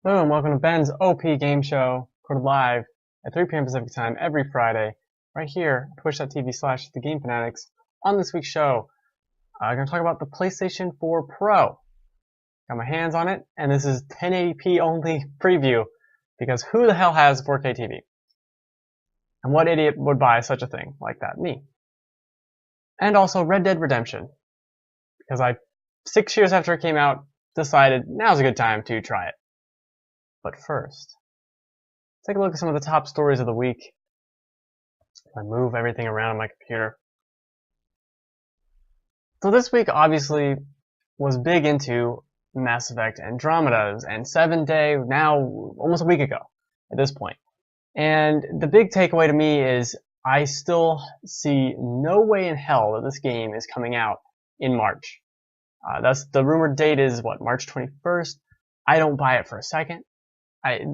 Boom, welcome to Ben's OP Game Show, recorded live at 3 p.m. Pacific Time every Friday, right here, twitch.tv/TheGameFanatics. On this week's show, I'm going to talk about the PlayStation 4 Pro. Got my hands on it, and this is 1080p only preview, because who the hell has 4K TV? And what idiot would buy such a thing like that? Me. And also Red Dead Redemption, because 6 years after it came out, decided now's a good time to try it. But first, take a look at some of the top stories of the week. I move everything around on my computer. So this week obviously was big into Mass Effect Andromeda and 7-day, now almost a week ago at this point. And the big takeaway to me is I still see no way in hell that this game is coming out in March. That's the rumored date is what, March 21st? I don't buy it for a second.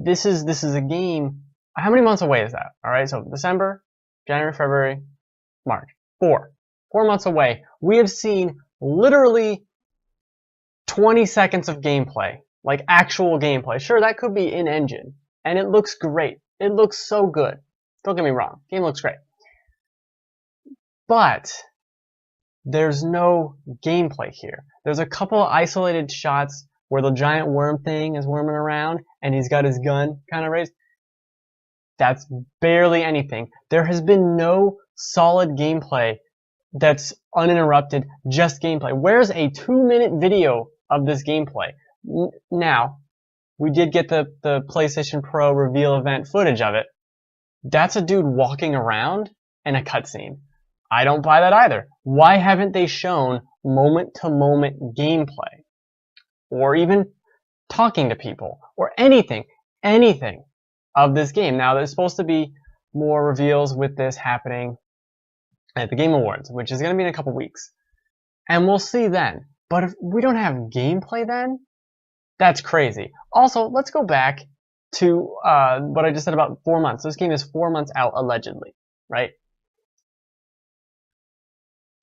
This is a game. How many months away is that? All right, so December, January, February, March. 4 months away. We have seen literally 20 seconds of gameplay, like actual gameplay. Sure, that could be in engine, and it looks great. It looks so good. Don't get me wrong, game looks great. But there's no gameplay here. There's a couple of isolated shots where the giant worm thing is worming around and he's got his gun kind of raised. That's barely anything. There has been no solid gameplay that's uninterrupted, just gameplay. Where's a 2-minute video of this gameplay? Now, we did get the PlayStation Pro reveal event footage of it. That's a dude walking around and a cutscene. I don't buy that either. Why haven't they shown moment-to-moment gameplay? Or even talking to people, or anything of this game. Now, there's supposed to be more reveals with this happening at the Game Awards, which is going to be in a couple weeks. And we'll see then. But if we don't have gameplay then, that's crazy. Also, let's go back to what I just said about 4 months. This game is 4 months out, allegedly, right?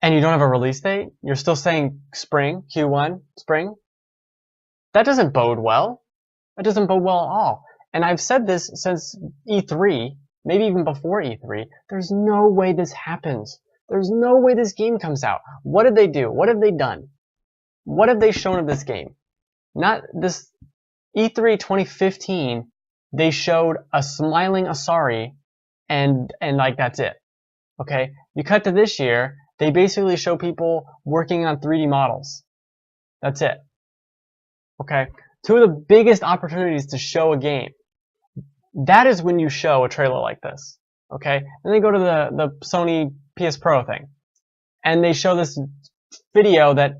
And you don't have a release date? You're still saying spring, Q1, spring? That doesn't bode well. That doesn't bode well at all. And I've said this since E3, maybe even before E3. There's no way this happens. There's no way this game comes out. What did they do? What have they done? What have they shown of this game? Not this E3 2015. They showed a smiling Asari, and like that's it. Okay. You cut to this year. They basically show people working on 3D models. That's it. Okay, 2 of the biggest opportunities to show a game. That is when you show a trailer like this. Okay, then they go to the Sony PS Pro thing, and they show this video that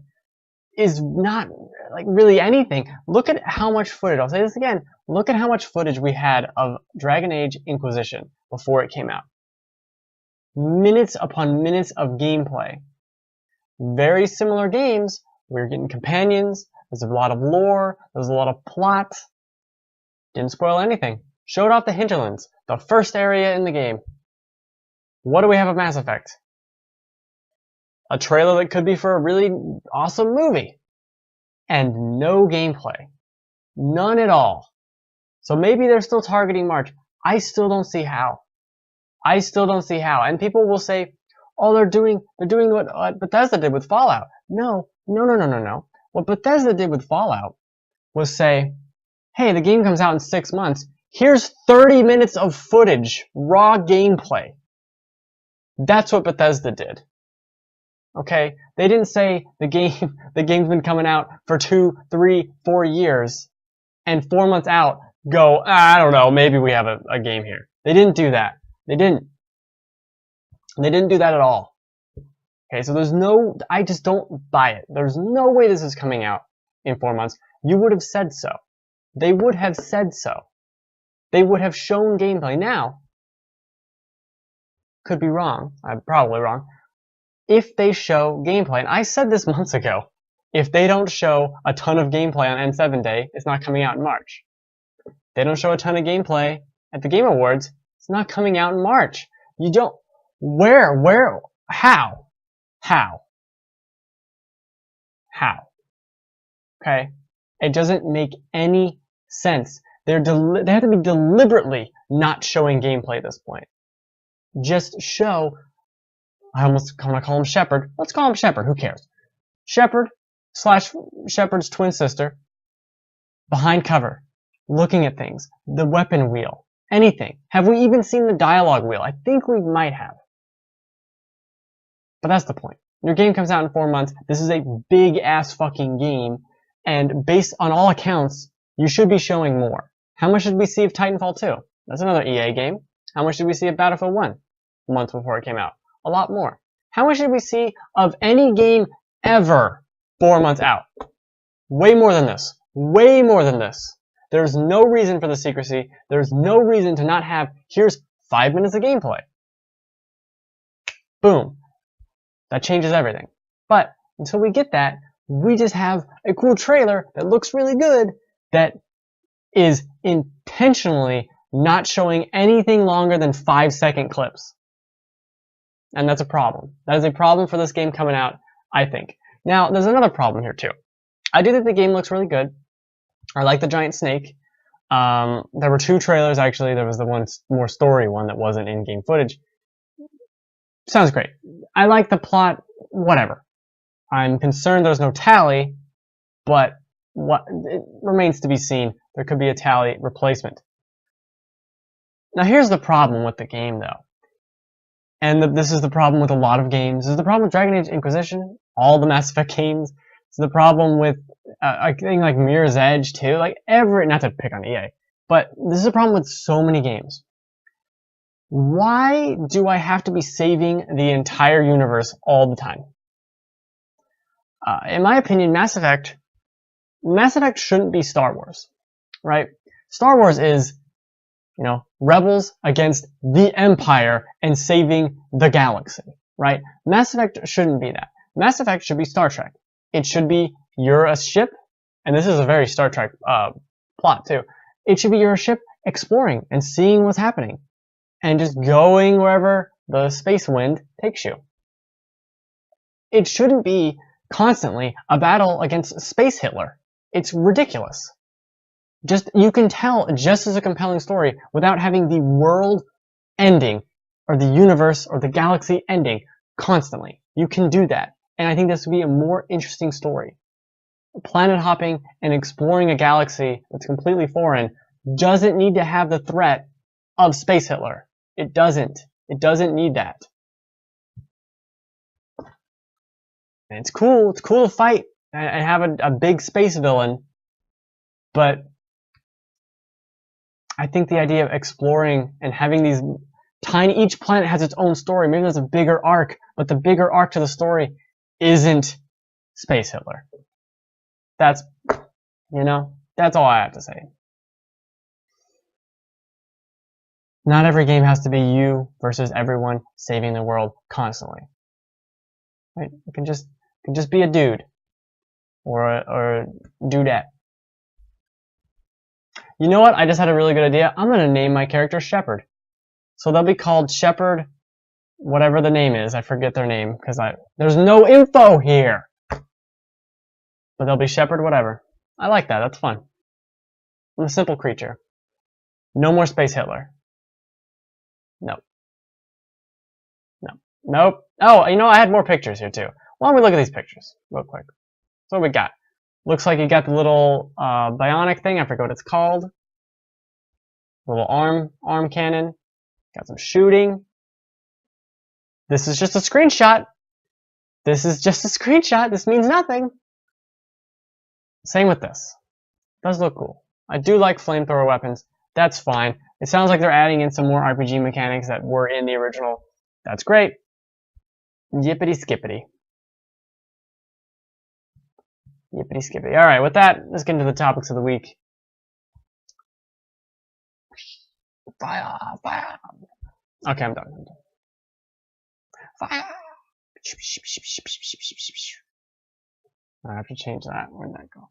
is not like really anything. Look at how much footage. I'll say this again. Look at how much footage we had of Dragon Age Inquisition before it came out. Minutes upon minutes of gameplay. Very similar games. We're getting companions. There's a lot of lore. There's a lot of plot. Didn't spoil anything. Showed off the hinterlands. The first area in the game. What do we have of Mass Effect? A trailer that could be for a really awesome movie. And no gameplay. None at all. So maybe they're still targeting March. I still don't see how. I still don't see how. And people will say, oh, they're doing what Bethesda did with Fallout. No. What Bethesda did with Fallout was say, hey, the game comes out in 6 months. Here's 30 minutes of footage, raw gameplay. That's what Bethesda did. Okay? They didn't say the game's been coming out for 2, 3, 4 years, and 4 months out, go, I don't know, maybe we have a game here. They didn't do that. They didn't do that at all. Okay, so I just don't buy it. There's no way this is coming out in 4 months. You would have said so. They would have said so. They would have shown gameplay. Now, could be wrong. I'm probably wrong. If they show gameplay, and I said this months ago, if they don't show a ton of gameplay on N7 Day, it's not coming out in March. If they don't show a ton of gameplay at the Game Awards, it's not coming out in March. You don't... Where? How? Okay? It doesn't make any sense. They have to be deliberately not showing gameplay at this point. Just show. I almost want to call him Shepard. Let's call him Shepard. Who cares? Shepard / Shepard's twin sister behind cover, looking at things. The weapon wheel. Anything. Have we even seen the dialogue wheel? I think we might have. But that's the point. Your game comes out in 4 months. This is a big ass fucking game. And based on all accounts, you should be showing more. How much did we see of Titanfall 2? That's another EA game. How much did we see of Battlefield 1? Months before it came out. A lot more. How much did we see of any game ever 4 months out? Way more than this. Way more than this. There's no reason for the secrecy. There's no reason to not have, here's 5 minutes of gameplay. Boom. That changes everything. But until we get that, we just have a cool trailer that looks really good that is intentionally not showing anything longer than 5-second clips. And that's a problem. That is a problem for this game coming out, I think. Now, there's another problem here too. I do think the game looks really good. I like the giant snake. There were 2 trailers actually. There was the one more story one that wasn't in-game footage. Sounds great. I like the plot, whatever. I'm concerned there's no tally, but it remains to be seen. There could be a tally replacement. Now here's the problem with the game though. And this is the problem with a lot of games. This is the problem with Dragon Age Inquisition, all the Mass Effect games. It's the problem with, I think like Mirror's Edge too. Like not to pick on EA, but this is a problem with so many games. Why do I have to be saving the entire universe all the time? In my opinion, Mass Effect shouldn't be Star Wars, right? Star Wars is, rebels against the Empire and saving the galaxy, right? Mass Effect shouldn't be that. Mass Effect should be Star Trek. It should be you're a ship, and this is a very Star Trek plot too. It should be you're a ship exploring and seeing what's happening, and just going wherever the space wind takes you. It shouldn't be constantly a battle against Space Hitler. It's ridiculous. You can tell just as a compelling story without having the world ending, or the universe, or the galaxy ending constantly. You can do that. And I think this would be a more interesting story. Planet hopping and exploring a galaxy that's completely foreign doesn't need to have the threat of Space Hitler. It doesn't. It doesn't need that. And it's cool. It's cool to fight and have a big space villain. But I think the idea of exploring and having these each planet has its own story. Maybe there's a bigger arc, but the bigger arc to the story isn't Space Hitler. That's all I have to say. Not every game has to be you versus everyone saving the world constantly. Right? It can just be a dude or a dudette. You know what? I just had a really good idea. I'm gonna name my character Shepard. So they'll be called Shepard, whatever the name is. I forget their name because there's no info here. But they'll be Shepard whatever. I like that. That's fun. I'm a simple creature. No more Space Hitler. Nope. No. Nope. Oh, I had more pictures here too. Why don't we look at these pictures real quick? So what we got? Looks like you got the little bionic thing. I forget what it's called. Little arm cannon. Got some shooting. This is just a screenshot. This is just a screenshot. This means nothing. Same with this. It does look cool. I do like flamethrower weapons. That's fine. It sounds like they're adding in some more RPG mechanics that were in the original. That's great. Yippity skippity. Yippity skippity. Alright, with that, let's get into the topics of the week. Fire, fire. Okay, I'm done. Fire. I have to change that. Where'd that go?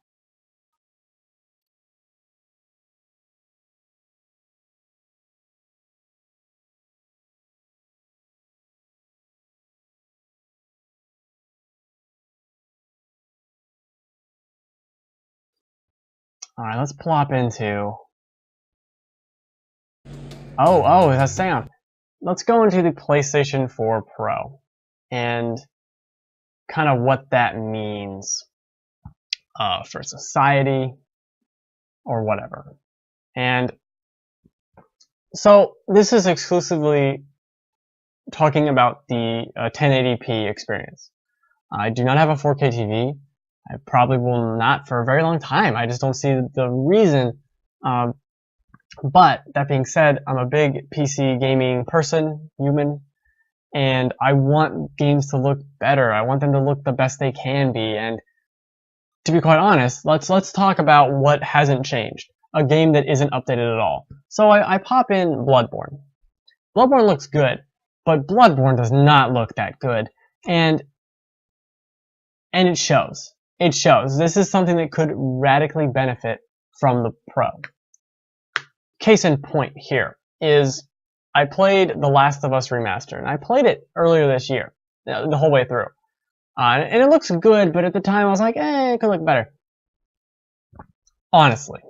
Alright, let's plop into Oh, that sound. Let's go into the PlayStation 4 Pro and kind of what that means for society or whatever. And so this is exclusively talking about the 1080p experience. I do not have a 4K TV. I probably will not for a very long time. I just don't see the reason. But that being said, I'm a big PC gaming person, human, and I want games to look better. I want them to look the best they can be. And to be quite honest, let's talk about what hasn't changed. A game that isn't updated at all. So I pop in Bloodborne. Bloodborne looks good, but Bloodborne does not look that good. And it shows. It shows. This is something that could radically benefit from the Pro. Case in point here is I played The Last of Us Remastered, and I played it earlier this year, the whole way through. And it looks good, but at the time I was like, it could look better. Honestly.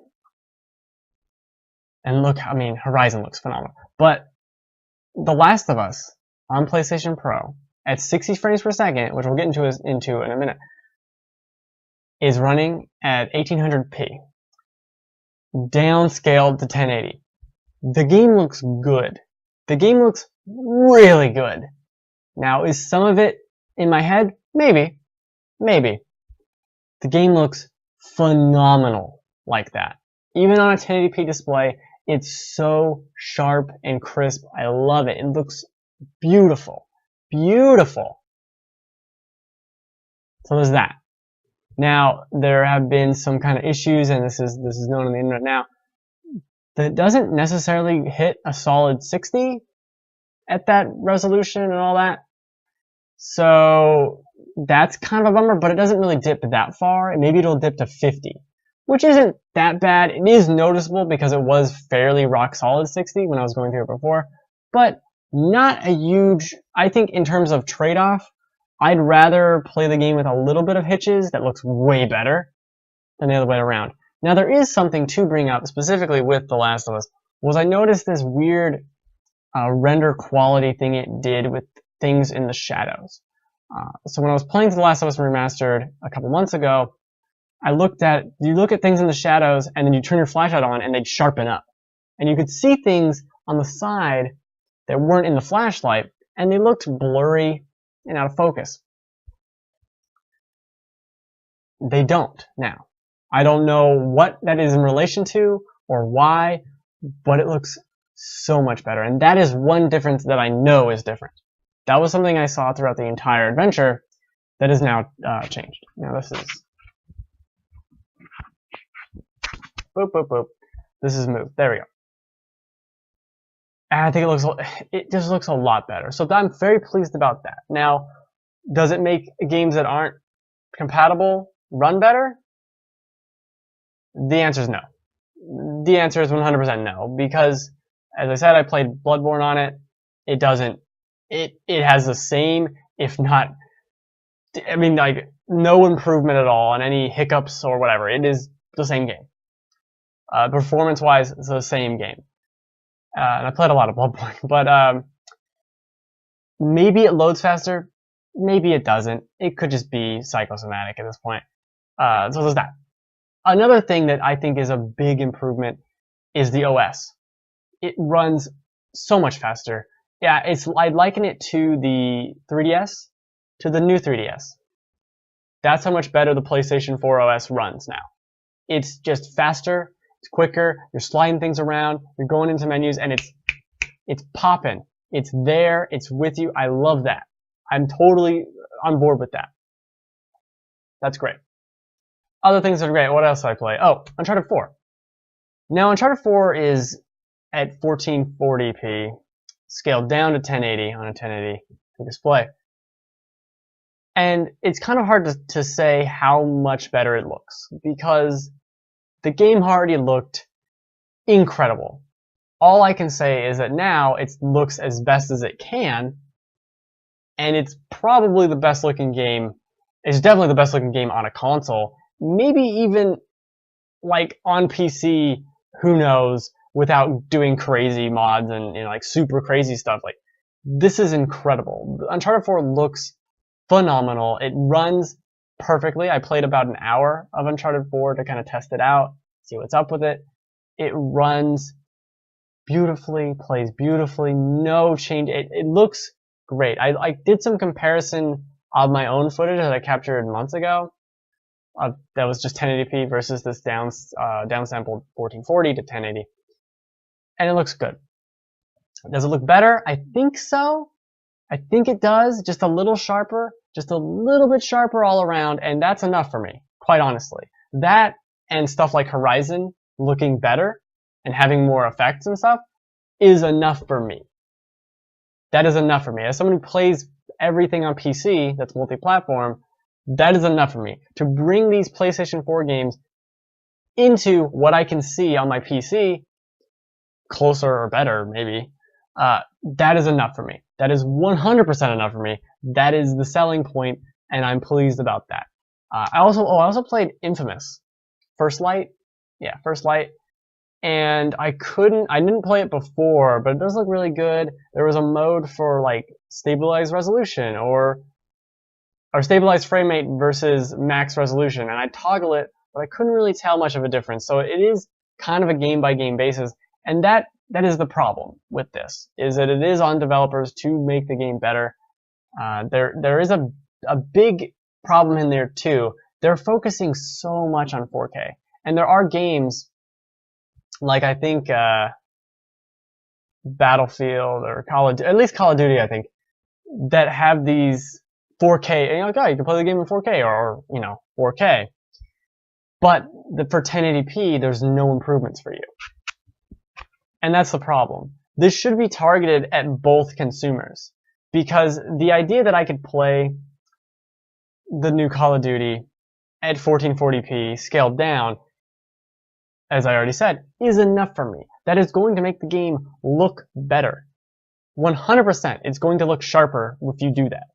And look, I mean, Horizon looks phenomenal. But The Last of Us on PlayStation Pro at 60 frames per second, which we'll get into in a minute, is running at 1800p, downscaled to 1080. The game looks good. The game looks really good. Now, is some of it in my head? Maybe. Maybe. The game looks phenomenal like that. Even on a 1080p display, it's so sharp and crisp. I love it. It looks beautiful. Beautiful. So there's that. Now, there have been some kind of issues, and this is known on the internet now, that it doesn't necessarily hit a solid 60 at that resolution and all that. So that's kind of a bummer, but it doesn't really dip that far, and maybe it'll dip to 50, which isn't that bad. It is noticeable because it was fairly rock solid 60 when I was going through it before, but not a huge, I think in terms of trade-off, I'd rather play the game with a little bit of hitches that looks way better than the other way around. Now, there is something to bring up specifically with The Last of Us, was I noticed this weird render quality thing it did with things in the shadows. So when I was playing The Last of Us Remastered a couple months ago, you look at things in the shadows and then you turn your flashlight on and they'd sharpen up. And you could see things on the side that weren't in the flashlight and they looked blurry and out of focus. They don't now. I don't know what that is in relation to or why, but it looks so much better. And that is one difference that I know is different. That was something I saw throughout the entire adventure that is now changed. Now this is... Boop, boop, boop. This is moved. There we go. And I think it just looks a lot better. So I'm very pleased about that. Now, does it make games that aren't compatible run better? The answer is no. The answer is 100% no, because as I said, I played Bloodborne on it. It doesn't. It has the same, if not, I mean, like no improvement at all on any hiccups or whatever. It is the same game. Performance-wise, it's the same game. And I played a lot of Bloodborne, but maybe it loads faster, maybe it doesn't. It could just be psychosomatic at this point. So there's that. Another thing that I think is a big improvement is the OS. It runs so much faster. Yeah, I'd liken it to the 3DS, to the new 3DS. That's how much better the PlayStation 4 OS runs now. It's just faster. It's quicker, you're sliding things around, you're going into menus, and it's popping. It's there, it's with you. I love that. I'm totally on board with that. That's great. Other things that are great. What else did I play? Oh, Uncharted 4. Now, Uncharted 4 is at 1440p, scaled down to 1080 on a 1080 display. And it's kind of hard to say how much better it looks, because the game already looked incredible. All I can say is that now it looks as best as it can, and it's probably the best looking game. It's definitely the best looking game on a console. Maybe even like on PC, who knows, without doing crazy mods and like super crazy stuff. Like, this is incredible. Uncharted 4 looks phenomenal. It runs perfectly. I played about an hour of Uncharted 4 to kind of test it out, see what's up with it. It runs beautifully, plays beautifully, no change. It looks great. I did some comparison of my own footage that I captured months ago. That was just 1080p versus this downsampled 1440 to 1080. And it looks good. Does it look better? I think so. I think it does. Just a little sharper. Just a little bit sharper all around. And that's enough for me, quite honestly. That and stuff like Horizon looking better and having more effects and stuff is enough for me. That is enough for me. As someone who plays everything on PC that's multi-platform, that is enough for me. To bring these PlayStation 4 games into what I can see on my PC, closer or better maybe, that is enough for me. That is 100% enough for me. That is the selling point, and I'm pleased about that. I also played Infamous. First Light? Yeah, First Light. And I didn't play it before, but it does look really good. There was a mode for like stabilized resolution or stabilized frame rate versus max resolution, and I toggle it, but I couldn't really tell much of a difference. So it is kind of a game by game basis, and that is the problem with this, is that it is on developers to make the game better. There is a big problem in there too. They're focusing so much on 4K, and there are games like, I think Battlefield or at least Call of Duty, I think, that have these 4K, and you're like, oh, you can play the game in 4K or 4K. But for 1080p, there's no improvements for you. And that's the problem. This should be targeted at both consumers, because the idea that I could play the new Call of Duty at 1440p scaled down, as I already said, is enough for me. That is going to make the game look better. 100%. It's going to look sharper if you do that.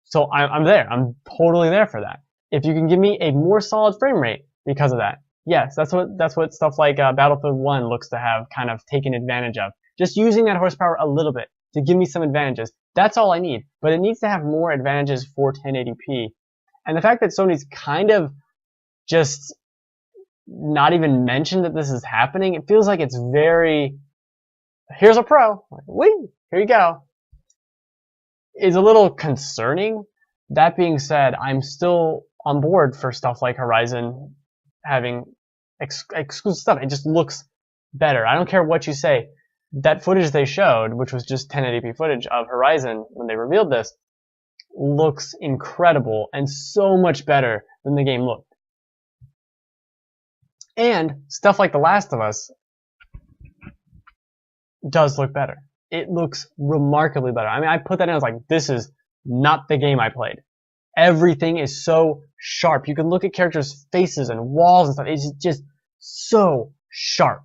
So I'm there. I'm totally there for that. If you can give me a more solid frame rate because of that, yes, that's what stuff like Battlefield 1 looks to have kind of taken advantage of. Just using that horsepower a little bit to give me some advantages. That's all I need. But it needs to have more advantages for 1080p. And the fact that Sony's kind of just not even mentioned that this is happening, it feels like it's very, here's a Pro, whee, here you go, is a little concerning. That being said, I'm still on board for stuff like Horizon having exclusive stuff. It just looks better. I don't care what you say. That footage they showed, which was just 1080p footage of Horizon when they revealed this, looks incredible and so much better than the game looked. And stuff like The Last of Us does look better. It looks remarkably better. I mean, I put that in, I was like, this is not the game I played. Everything is so sharp. You can look at characters' faces and walls and stuff. It's just so sharp.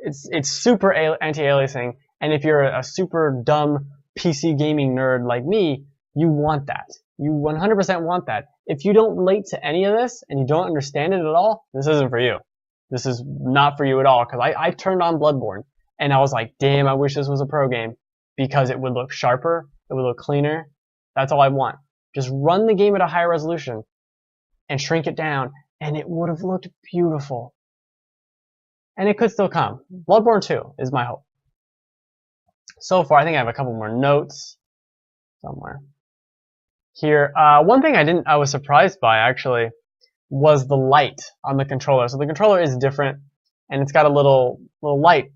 It's super anti-aliasing, and if you're a super dumb PC gaming nerd like me, you want that. You 100% want that. If you don't relate to any of this and you don't understand it at all, this isn't for you. This is not for you at all, because I turned on Bloodborne and I was like, damn, I wish this was a pro game, because it would look sharper, it would look cleaner. That's all I want. Just run the game at a higher resolution and shrink it down, and it would have looked beautiful. And it could still come. Bloodborne 2 is my hope. So far, I think I have a couple more notes somewhere here. One thing I was surprised by, actually, was the light on the controller. So the controller is different, and it's got a little light.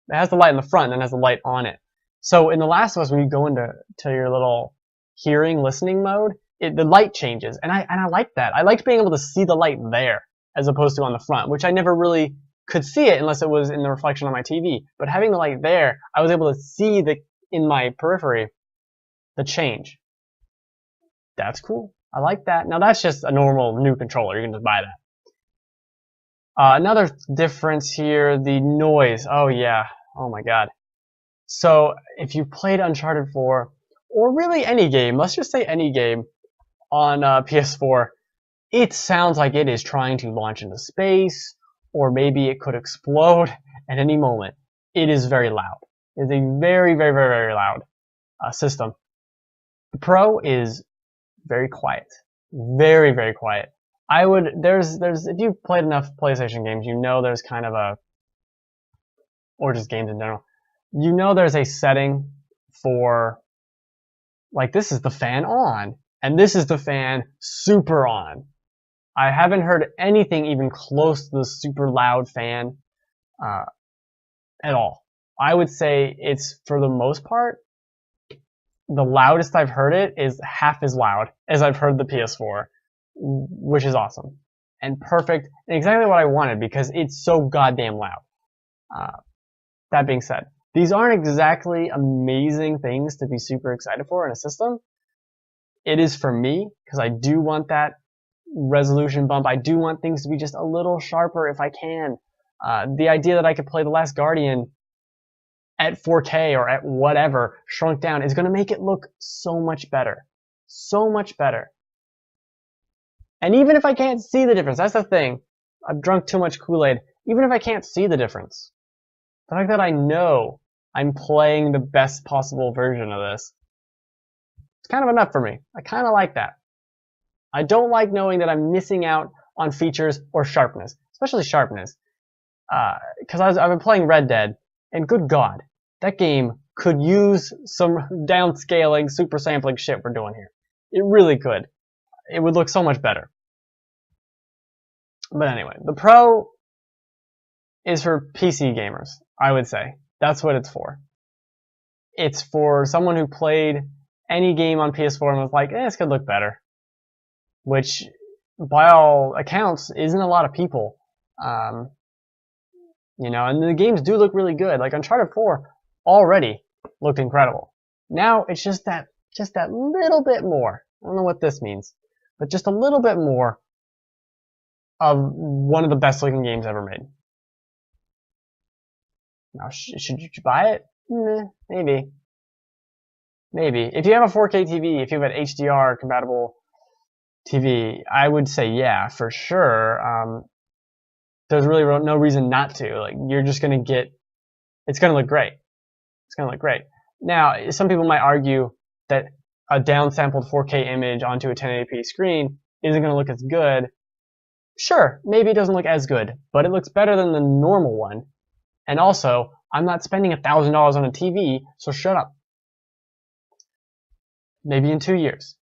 It has the light in the front and has the light on it. So in The Last of Us, when you go into your little hearing, listening mode, the light changes, and I like that. I liked being able to see the light there as opposed to on the front, which I never really could see it unless it was in the reflection on my TV. But having the light there, I was able to see in my periphery the change. That's cool. I like that. Now that's just a normal new controller. You can just buy that. Another difference here, the noise. Oh yeah. Oh my god. So if you played Uncharted 4, or really any game, let's just say any game on PS4, it sounds like it is trying to launch into space, or maybe it could explode at any moment. It is very loud. It's a very, very, very, very loud system. The Pro is very quiet. Very, very quiet. There's, if you've played enough PlayStation games, you know there's kind of a, or just games in general, you know there's a setting for, like, this is the fan on, and this is the fan super on. I haven't heard anything even close to the super loud fan at all. I would say it's, for the most part, the loudest I've heard it is half as loud as I've heard the PS4, which is awesome and perfect and exactly what I wanted because it's so goddamn loud. That being said, these aren't exactly amazing things to be super excited for in a system. It is for me because I do want that resolution bump. I do want things to be just a little sharper if I can. The idea that I could play The Last Guardian at 4K or at whatever shrunk down is going to make it look so much better. So much better. And even if I can't see the difference, that's the thing. I've drunk too much Kool-Aid. Even if I can't see the difference, the fact that I know I'm playing the best possible version of this, it's kind of enough for me. I kind of like that. I don't like knowing that I'm missing out on features or sharpness, especially sharpness. Because I've been playing Red Dead, and good God, that game could use some downscaling, super sampling shit we're doing here. It really could. It would look so much better. But anyway, the Pro is for PC gamers, I would say. That's what it's for. It's for someone who played any game on PS4 and was like, this could look better. Which, by all accounts, isn't a lot of people. You know, and the games do look really good. Like Uncharted 4 already looked incredible. Now it's just that little bit more. I don't know what this means, but just a little bit more of one of the best looking games ever made. Now, should you buy it? Maybe. Maybe. If you have a 4K TV, if you have an HDR compatible TV, I would say yeah, for sure. There's really no reason not to. Like, you're just gonna get, it's gonna look great. It's gonna look great. Now, some people might argue that a downsampled 4K image onto a 1080p screen isn't gonna look as good. Sure, maybe it doesn't look as good, but it looks better than the normal one. And also, I'm not spending $1,000 on a TV, so shut up. Maybe in 2 years.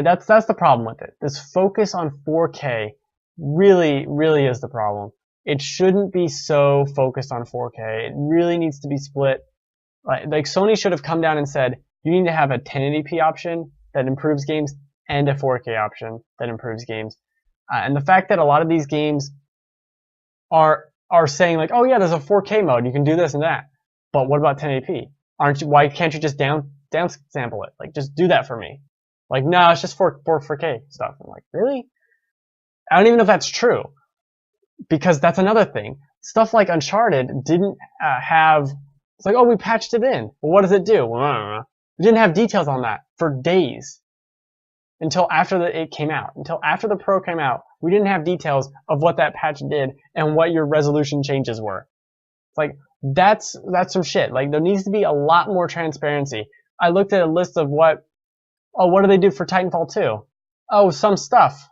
That's the problem with it. This focus on 4K really is the problem. It shouldn't be so focused on 4K. It really needs to be split. Like Sony should have come down and said, you need to have a 1080p option that improves games and a 4K option that improves games. And the fact that a lot of these games are saying like, oh yeah, there's a 4K mode, you can do this and that. But what about 1080p? Why can't you just downsample it? Like, just do that for me. Like, no, it's just 4K stuff. I'm like, really? I don't even know if that's true. Because that's another thing. Stuff like Uncharted didn't have, it's like, oh, we patched it in. Well, what does it do? Well, I don't know. We didn't have details on that for days. Until after it came out. Until after the Pro came out, we didn't have details of what that patch did and what your resolution changes were. It's like, that's some shit. Like, there needs to be a lot more transparency. I looked at a list of what do they do for Titanfall 2? Oh, some stuff.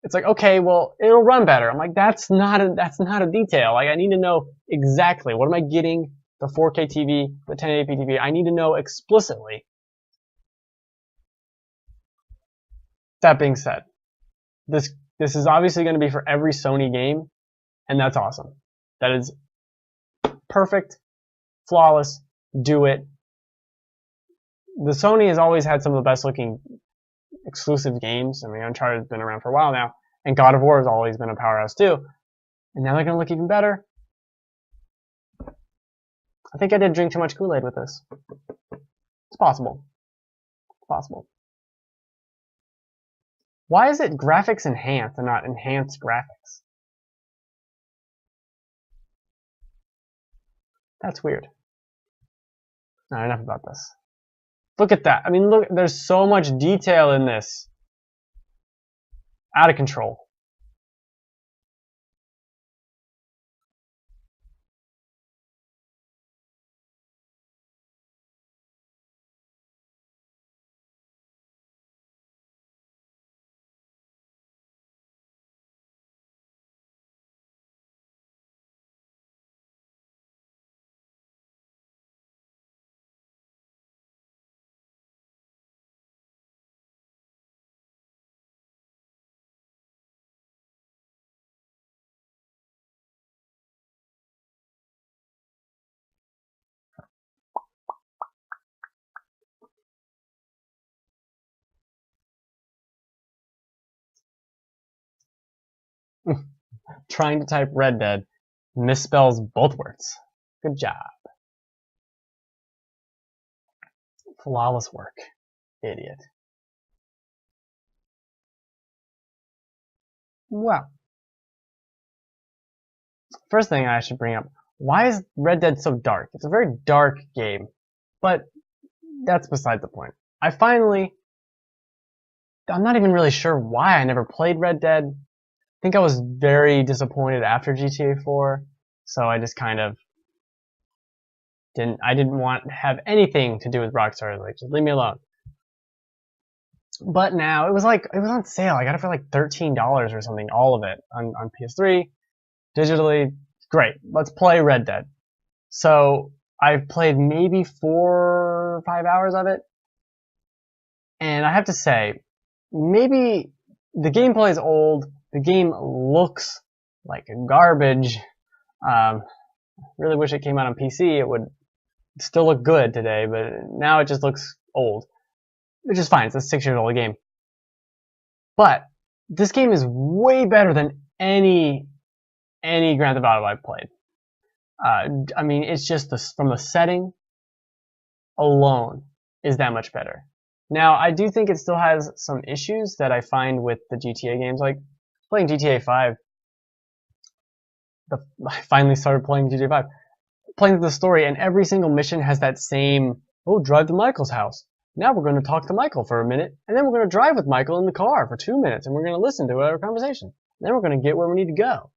It's like, okay, well, it'll run better. I'm like, that's not a detail. Like, I need to know exactly what am I getting, the 4K TV, the 1080p TV. I need to know explicitly. That being said, this is obviously going to be for every Sony game, and that's awesome. That is perfect, flawless, do it. The Sony has always had some of the best looking exclusive games. I mean, Uncharted's been around for a while now, and God of War has always been a powerhouse too. And now they're going to look even better. I think I did drink too much Kool-Aid with this. It's possible. It's possible. Why is it graphics enhanced and not enhanced graphics? That's weird. Not enough about this. Look at that. I mean, look, there's so much detail in this. Out of control. Trying to type Red Dead misspells both words. Good job. Flawless work. Idiot. Well, first thing I should bring up, why is Red Dead so dark? It's a very dark game, but that's beside the point. I'm not even really sure why I never played Red Dead. I think I was very disappointed after GTA 4, so I just kind of didn't want to have anything to do with Rockstar. Like, just leave me alone. But now, it was on sale. I got it for like $13 or something, all of it, on PS3, digitally. Great, let's play Red Dead. So, I've played maybe 4 or 5 hours of it, and I have to say, maybe the gameplay is old, the game looks like garbage. Really wish it came out on PC. It would still look good today, but now it just looks old. Which is fine, it's a 6-year-old game. But this game is way better than any Grand Theft Auto I've played. I mean, it's just from the setting alone is that much better. Now, I do think it still has some issues that I find with the GTA games, like playing GTA 5. I finally started playing GTA 5. Playing the story, and every single mission has that same, oh, drive to Michael's house. Now we're going to talk to Michael for a minute, and then we're going to drive with Michael in the car for 2 minutes, and we're going to listen to our conversation. And then we're going to get where we need to go.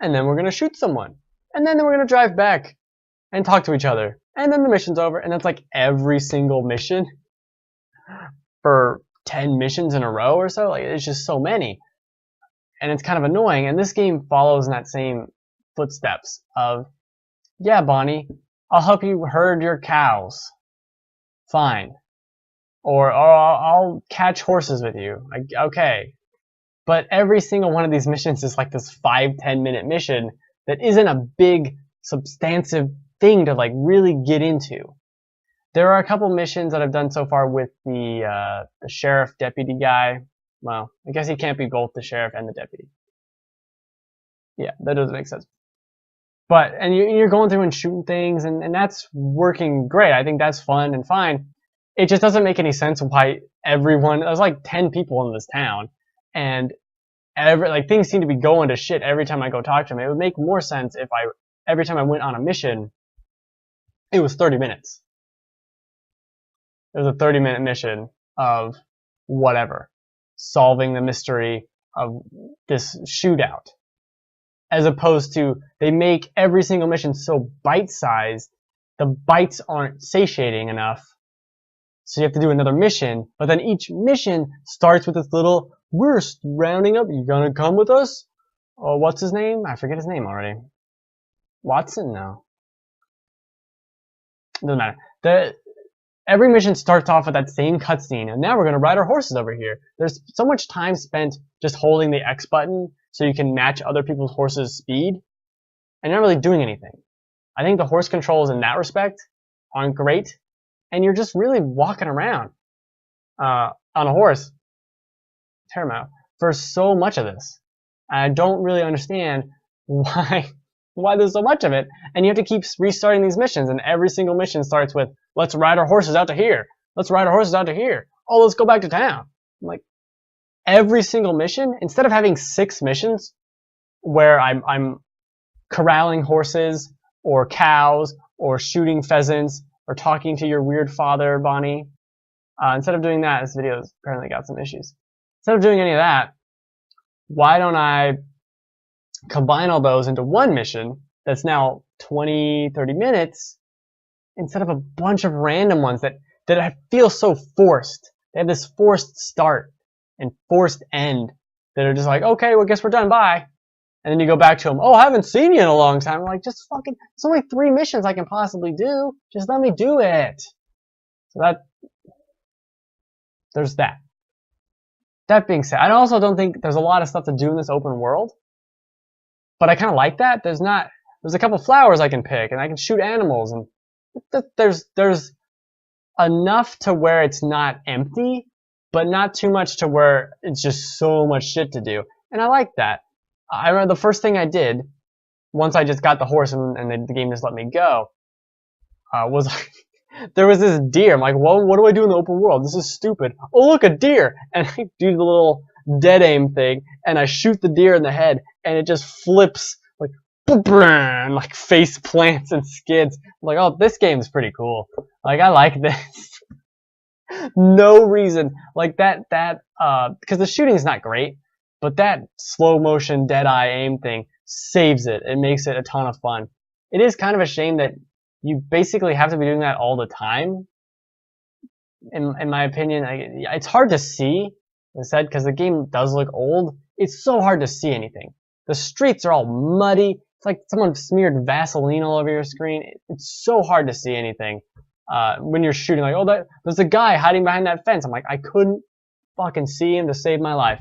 And then we're going to shoot someone. And then we're going to drive back and talk to each other. And then the mission's over, and that's like every single mission for 10 missions in a row or so. Like, it's just so many. And it's kind of annoying, and this game follows in that same footsteps of, yeah, Bonnie, I'll help you herd your cows. Fine. Or I'll catch horses with you. Okay. But every single one of these missions is like this 5-10 minute mission that isn't a big, substantive thing to like really get into. There are a couple missions that I've done so far with the sheriff deputy guy. Well, I guess he can't be both the sheriff and the deputy. Yeah, that doesn't make sense. But, and you're going through and shooting things, and that's working great. I think that's fun and fine. It just doesn't make any sense why there's like 10 people in this town, and things seem to be going to shit every time I go talk to them. It would make more sense if every time I went on a mission, it was 30 minutes. It was a 30-minute mission of whatever, solving the mystery of this shootout. As opposed to, they make every single mission so bite-sized, the bites aren't satiating enough, so you have to do another mission, but then each mission starts with this little, we're rounding up, you gonna come with us? Oh, what's his name? I forget his name already. Watson? No. Doesn't matter. Every mission starts off with that same cutscene, and now we're gonna ride our horses over here. There's so much time spent just holding the X button so you can match other people's horses' speed, and you're not really doing anything. I think the horse controls in that respect aren't great, and you're just really walking around on a horse, Paramount, for so much of this. I don't really understand why there's so much of it, and you have to keep restarting these missions, and every single mission starts with, let's ride our horses out to here. Let's ride our horses out to here. Oh, let's go back to town. I'm like, every single mission, instead of having 6 missions where I'm corralling horses or cows or shooting pheasants or talking to your weird father, Bonnie, instead of doing that, this video's apparently got some issues. Instead of doing any of that, why don't I combine all those into one mission that's now 20, 30 minutes instead of a bunch of random ones that I feel so forced. They have this forced start and forced end that are just like, okay, well, guess we're done, bye. And then you go back to them, oh, I haven't seen you in a long time. I'm like, just fucking, it's only 3 missions I can possibly do. Just let me do it. So there's that. That being said, I also don't think there's a lot of stuff to do in this open world. But I kind of like that. There's a couple flowers I can pick, and I can shoot animals, and there's enough to where it's not empty, but not too much to where it's just so much shit to do. And I like that. I remember the first thing I did once I just got the horse and the game just let me go was there was this deer. I'm like, well, what do I do in the open world? This is stupid. Oh, look, a deer! And I do the little dead aim thing, and I shoot the deer in the head, and it just flips like, like face plants and skids. I'm like, oh, this game's pretty cool. Like, I like this. No reason like that because the shooting is not great, but that slow motion dead eye aim thing saves it. It makes it a ton of fun. It is kind of a shame that you basically have to be doing that all the time. In my opinion, it's hard to see, as I said, because the game does look old. It's so hard to see anything. The streets are all muddy. It's like someone smeared Vaseline all over your screen. It's so hard to see anything. When you're shooting, like, oh, there's a guy hiding behind that fence. I'm like, I couldn't fucking see him to save my life.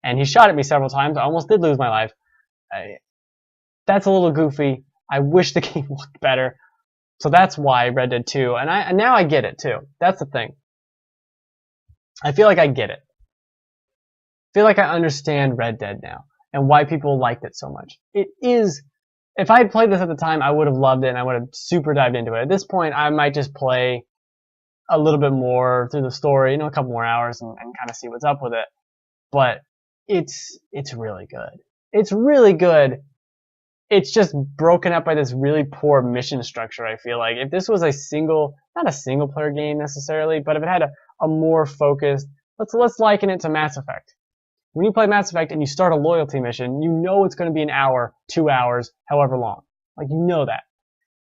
And he shot at me several times. I almost did lose my life. That's a little goofy. I wish the game looked better. So that's why Red Dead 2, and now I get it too. That's the thing. I feel like I get it. I feel like I understand Red Dead now, and why people liked it so much. It is, if I had played this at the time, I would have loved it, and I would have super dived into it. At this point, I might just play a little bit more through the story, a couple more hours, and kind of see what's up with it. But it's really good. It's really good. It's just broken up by this really poor mission structure, I feel like. If this was not a single player game necessarily, but if it had a more focused, let's liken it to Mass Effect. When you play Mass Effect and you start a loyalty mission, you know it's going to be an hour, 2 hours, however long. Like, you know that.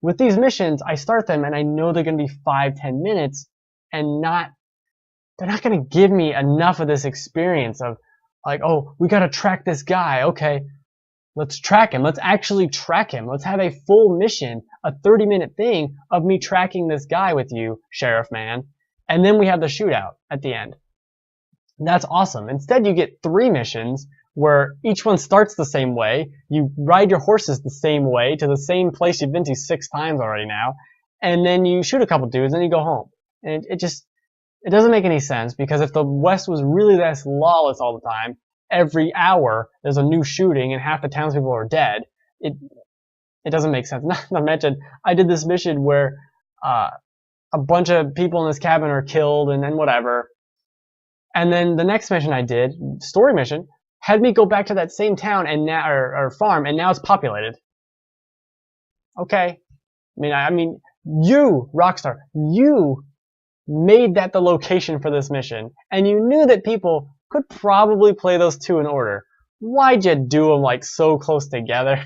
With these missions, I start them and I know they're going to be 5-10 minutes, and they're not going to give me enough of this experience of, like, oh, we got to track this guy. Okay. Let's track him. Let's actually track him. Let's have a full mission, a 30-minute thing of me tracking this guy with you, Sheriff Man. And then we have the shootout at the end. That's awesome. Instead, you get 3 missions where each one starts the same way. You ride your horses the same way to the same place you've been to 6 times already now. And then you shoot a couple dudes and you go home. And it doesn't make any sense, because if the West was really that lawless all the time, every hour there's a new shooting and half the townspeople are dead. It doesn't make sense. Not to mention, I did this mission where a bunch of people in this cabin are killed and then whatever. And then the next mission I did, story mission, had me go back to that same town and now or farm, and now it's populated. Okay. I mean, you, Rockstar, you made that the location for this mission, and you knew that people could probably play those 2 in order. Why'd you do them like so close together?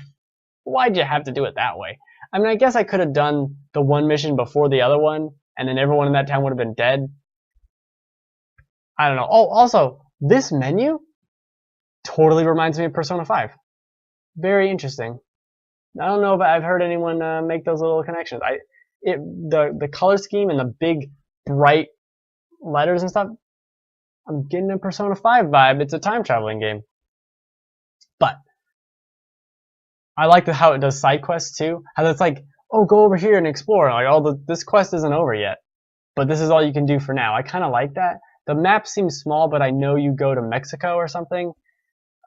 Why'd you have to do it that way? I mean, I guess I could have done the one mission before the other one, and then everyone in that town would have been dead. I don't know. Oh, also, this menu totally reminds me of Persona 5. Very interesting. I don't know if I've heard anyone make those little connections. The color scheme and the big, bright letters and stuff, I'm getting a Persona 5 vibe. It's a time traveling game. But I like how it does side quests too. How it's like, oh, go over here and explore. Like, oh, this quest isn't over yet, but this is all you can do for now. I kind of like that. The map seems small, but I know you go to Mexico or something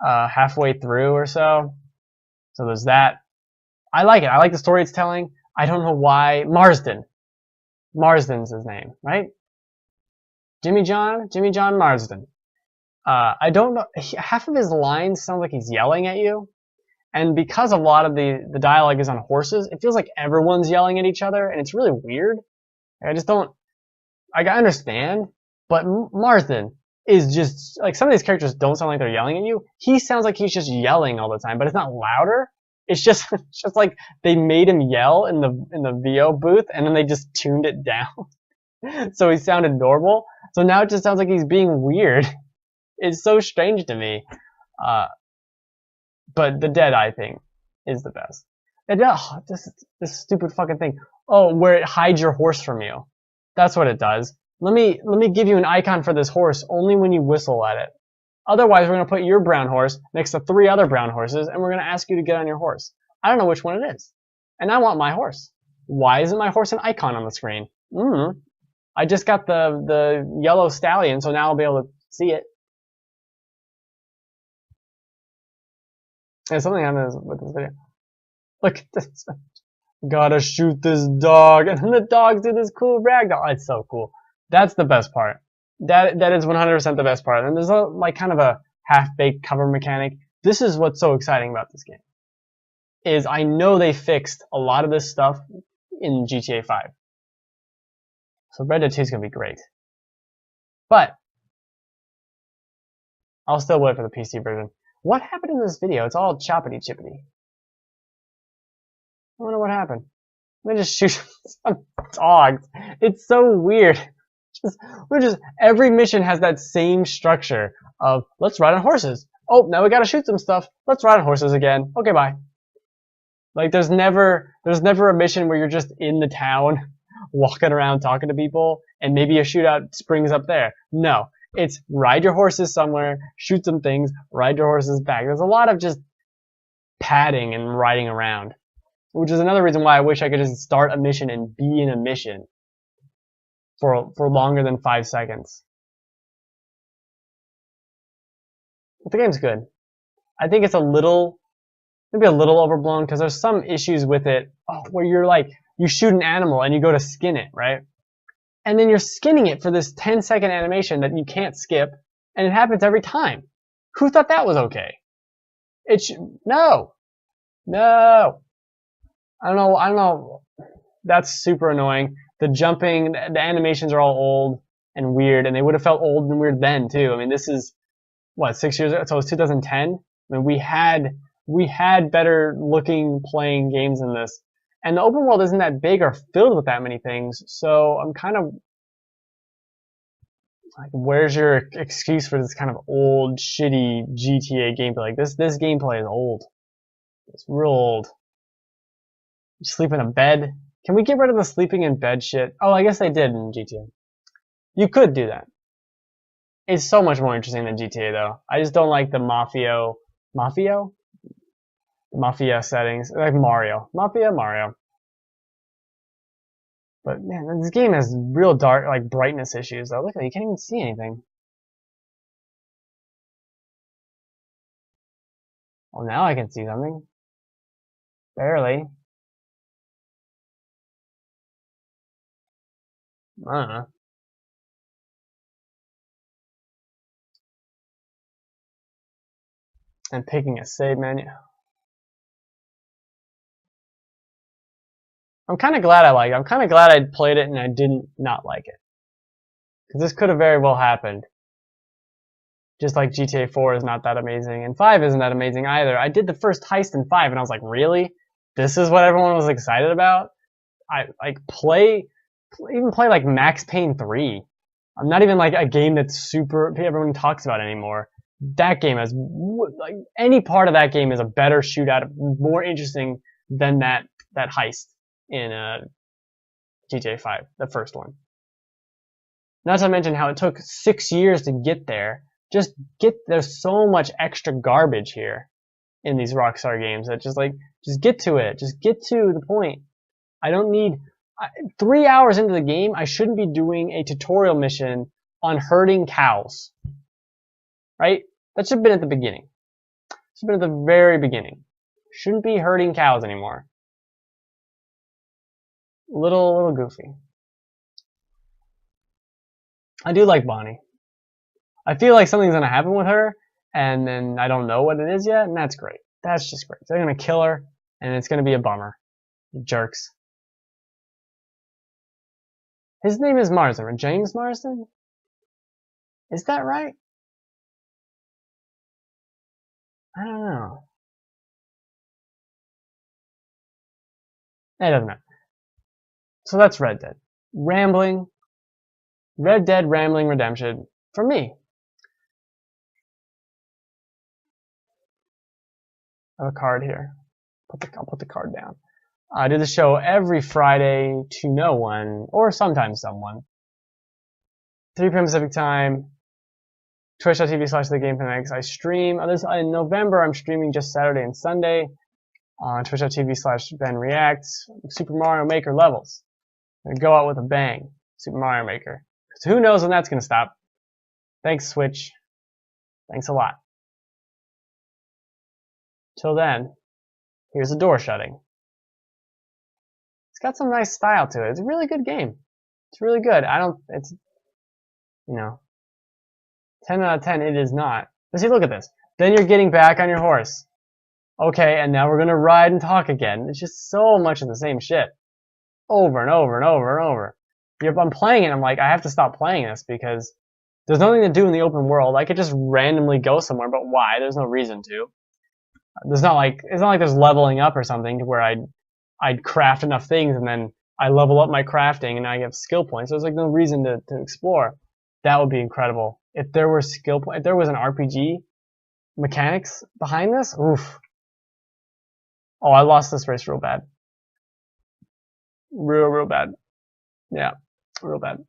halfway through or so. So there's that. I like it. I like the story it's telling. I don't know why. Marsden's his name, right? Jimmy John Marsden. I don't know. Half of his lines sound like he's yelling at you. And because a lot of the dialogue is on horses, it feels like everyone's yelling at each other, and it's really weird. I understand, but Marsden is just, like, some of these characters don't sound like they're yelling at you. He sounds like he's just yelling all the time, but it's not louder. It's just like they made him yell in the VO booth, and then they just tuned it down. So he sounded normal. So now it just sounds like he's being weird. It's so strange to me. But the Deadeye thing is the best. And, this stupid fucking thing. Oh, where it hides your horse from you. That's what it does. Let me give you an icon for this horse only when you whistle at it. Otherwise, we're going to put your brown horse next to 3 other brown horses, and we're going to ask you to get on your horse. I don't know which one it is. And I want my horse. Why isn't my horse an icon on the screen? I just got the yellow stallion, so now I'll be able to see it. There's something happening with this video. Look at this. Gotta shoot this dog, and then the dogs do this cool ragdoll. Oh, it's so cool. That's the best part. That is 100% the best part. And there's like kind of a half-baked cover mechanic. This is what's so exciting about this game. Is I know they fixed a lot of this stuff in GTA 5. So Red Dead 2 is gonna be great. But I'll still wait for the PC version. What happened in this video? It's all choppity chippity. I wonder what happened. Let me just shoot some dogs. It's so weird. Every mission has that same structure of let's ride on horses. Oh, now we gotta shoot some stuff. Let's ride on horses again. Okay, bye. Like there's never a mission where you're just in the town, walking around talking to people, and maybe a shootout springs up there. No, it's ride your horses somewhere, shoot some things, ride your horses back. There's a lot of just padding and riding around. Which is another reason why I wish I could just start a mission and be in a mission for longer than 5 seconds. But the game's good. I think it's maybe a little overblown because there's some issues with it where you're like, you shoot an animal and you go to skin it, right? And then you're skinning it for this 10-second animation that you can't skip, and it happens every time. Who thought that was okay? No. I don't know. That's super annoying. The jumping, the animations are all old and weird, and they would have felt old and weird then too. I mean, this is what, 6 years ago? So it was 2010. I mean, we had better looking playing games than this, and the open world isn't that big or filled with that many things. So I'm kind of like, where's your excuse for this kind of old, shitty GTA gameplay? Like this gameplay is old. It's real old. You sleep in a bed. Can we get rid of the sleeping in bed shit? Oh, I guess they did in GTA. You could do that. It's so much more interesting than GTA though. I just don't like the Mafia settings. Like Mario. Mario. But man, this game has real dark, like brightness issues though. Look at it, you can't even see anything. Well, now I can see something. Barely. I don't know. And picking a save menu. I'm kind of glad I like it. I'm kind of glad I played it and I didn't not like it. Because this could have very well happened. Just like GTA 4 is not that amazing, and 5 isn't that amazing either. I did the first heist in 5 and I was like, really? This is what everyone was excited about? I like even play like Max Payne 3. I'm not even like a game that's super everyone talks about anymore. That game has, like, any part of that game is a better shootout, more interesting than that heist in GTA 5, the first one. Not to mention how it took 6 years to get there. There's so much extra garbage here in these Rockstar games that just get to it. Just get to the point. I don't need 3 hours into the game. I shouldn't be doing a tutorial mission on herding cows. Right? That should have been at the beginning. Should have been at the very beginning. Shouldn't be herding cows anymore. Little goofy. I do like Bonnie. I feel like something's gonna happen with her, and then I don't know what it is yet, and that's great. That's just great. They're gonna kill her, and it's gonna be a bummer. Jerks. His name is Marsden. James Marsden? Is that right? I don't know. It doesn't matter. So that's Red Dead. Red Dead Rambling Redemption for me. I have a card here. I'll put the card down. I do the show every Friday to no one, or sometimes someone. 3 p.m. Pacific time. Twitch.tv/TheGameFanatic. I stream. In November, I'm streaming just Saturday and Sunday on Twitch.tv/BenReacts. Super Mario Maker levels. I'm gonna go out with a bang. Super Mario Maker. So who knows when that's gonna stop? Thanks, Switch. Thanks a lot. Till then, here's the door shutting. It's got some nice style to it. It's a really good game. It's really good. It's, 10 out of 10 it is not. But see, look at this. Then you're getting back on your horse. Okay, and now we're gonna ride and talk again. It's just so much of the same shit. Over and over and over and over. I'm playing it, I'm like, I have to stop playing this because there's nothing to do in the open world. I could just randomly go somewhere, but why? There's no reason to. It's not like there's leveling up or something to where I'd craft enough things and then I level up my crafting and I get skill points. There's like no reason to explore. That would be incredible. If there were if there was an RPG mechanics behind this, oof. Oh, I lost this race real bad. Real bad. Yeah, real bad.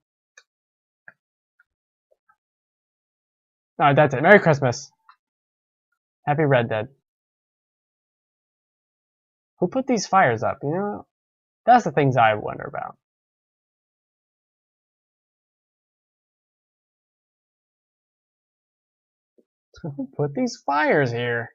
Alright, that's it. Merry Christmas. Happy Red Dead. Who put these fires up? You know, that's the things I wonder about. Who put these fires here?